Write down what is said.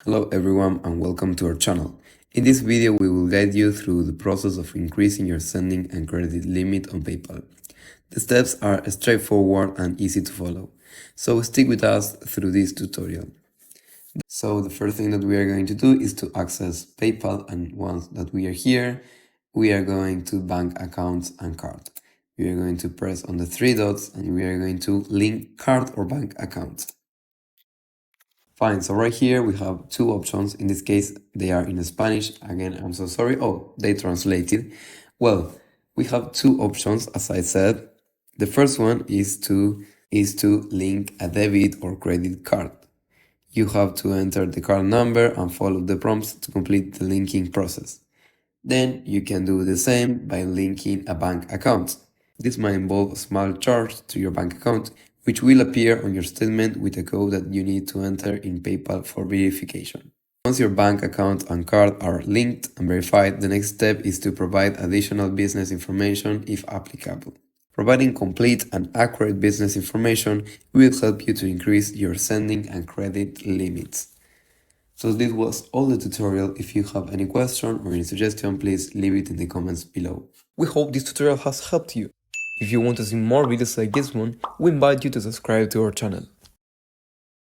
Hello everyone and welcome to our channel. In this video we will guide you through the process of increasing your sending and credit limit on PayPal. The steps are straightforward and easy to follow, so stick with us through this tutorial. So the first thing that we are going to do is to access PayPal, and once that we are here, we are going to bank accounts and card. We are going to press on the three dots and we are going to link card or bank account. Fine, so right here we have two options. In this case, they are in Spanish. Again, I'm so sorry. Oh, they translated. Well, we have two options, as I said. The first one is to link a debit or credit card. You have to enter the card number and follow the prompts to complete the linking process. Then you can do the same by linking a bank account. This might involve a small charge to your bank account, which will appear on your statement with a code that you need to enter in PayPal for verification. Once your bank account and card are linked and verified, the next step is to provide additional business information if applicable. Providing complete and accurate business information will help you to increase your sending and credit limits. So this was all the tutorial. If you have any question or any suggestion, please leave it in the comments below. We hope this tutorial has helped you. If you want to see more videos like this one, we invite you to subscribe to our channel.